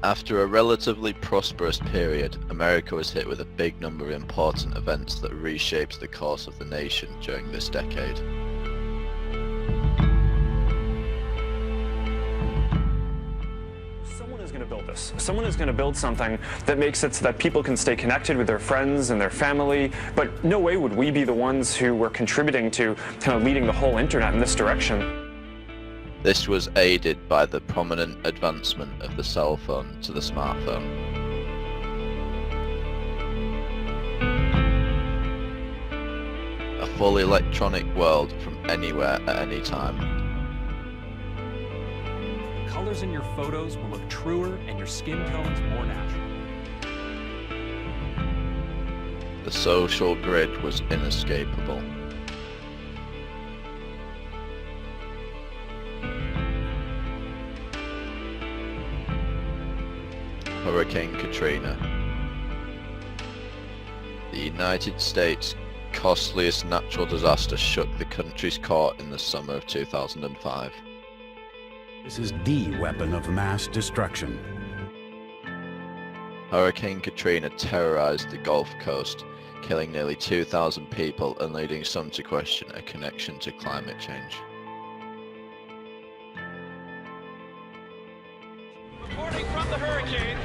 After a relatively prosperous period, America was hit with a big number of important events that reshaped the course of the nation during this decade. Someone is going to build this. Someone is going to build something that makes it so that people can stay connected with their friends and their family, but no way would we be the ones who were contributing to kind of leading the whole internet in this direction. This was aided by the prominent advancement of the cell phone to the smartphone. A full electronic world from anywhere at any time. The colors in your photos will look truer and your skin tones more natural. The social grid was inescapable. Hurricane Katrina. The United States' costliest natural disaster shook the country's core in the summer of 2005. This is the weapon of mass destruction. Hurricane Katrina terrorized the Gulf Coast, killing nearly 2,000 people and leading some to question a connection to climate change. Reporting from the hurricane.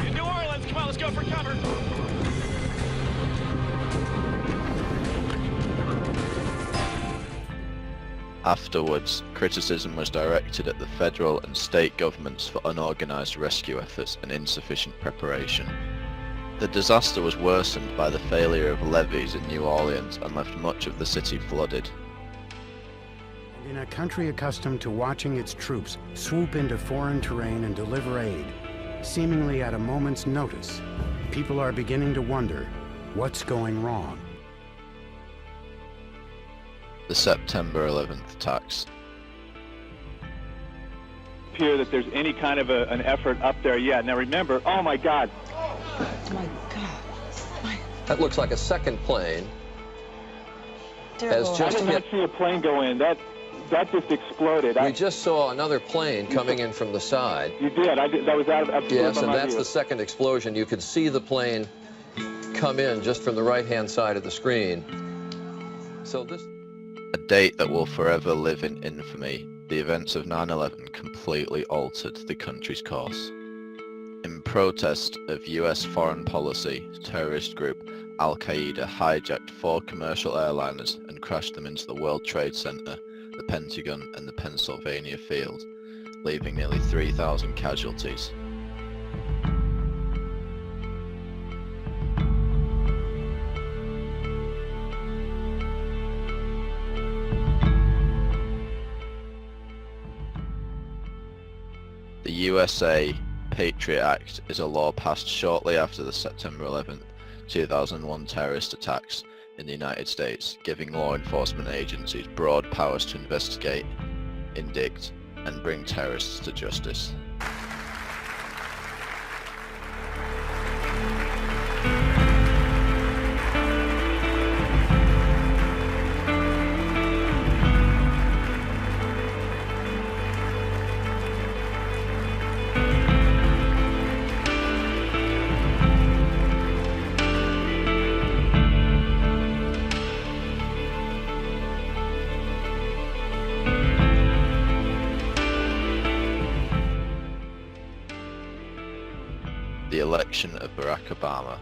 In New Orleans, come on, let's go for cover. Afterwards, criticism was directed at the federal and state governments for unorganized rescue efforts and insufficient preparation. The disaster was worsened by the failure of levees in New Orleans and left much of the city flooded. In a country accustomed to watching its troops swoop into foreign terrain and deliver aid, seemingly at a moment's notice, people are beginning to wonder what's going wrong. The September 11th attacks. Appear that there's any kind of an effort up there yet. Now remember, oh my God. Oh my God. That looks like a second plane. Terrible. Has I just did not hit. see a plane go in. That just exploded. We just saw another plane coming in from the side. You did. That was out of absolutely Yes, and my that's view. the second explosion. You could see the plane come in just from the right-hand side of the screen. So this... A date that will forever live in infamy, the events of 9/11 completely altered the country's course. In protest of US foreign policy, terrorist group Al-Qaeda hijacked 4 commercial airliners and crashed them into the World Trade Center, the Pentagon and the Pennsylvania Field, leaving nearly 3,000 casualties. The USA Patriot Act is a law passed shortly after the September 11th, 2001 terrorist attacks in the United States, giving law enforcement agencies broad powers to investigate, indict, and bring terrorists to justice. The election of Barack Obama.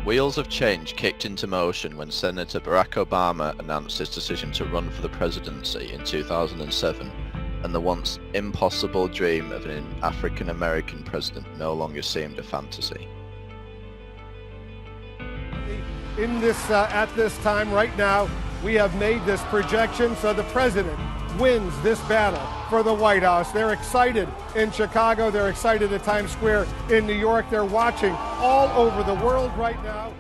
Wheels of change kicked into motion when Senator Barack Obama announced his decision to run for the presidency in 2007, and the once impossible dream of an African-American president no longer seemed a fantasy. At this time right now, we have made this projection, so the president wins this battle for the White House. They're excited in Chicago. They're excited at Times Square in New York. They're watching all over the world right now.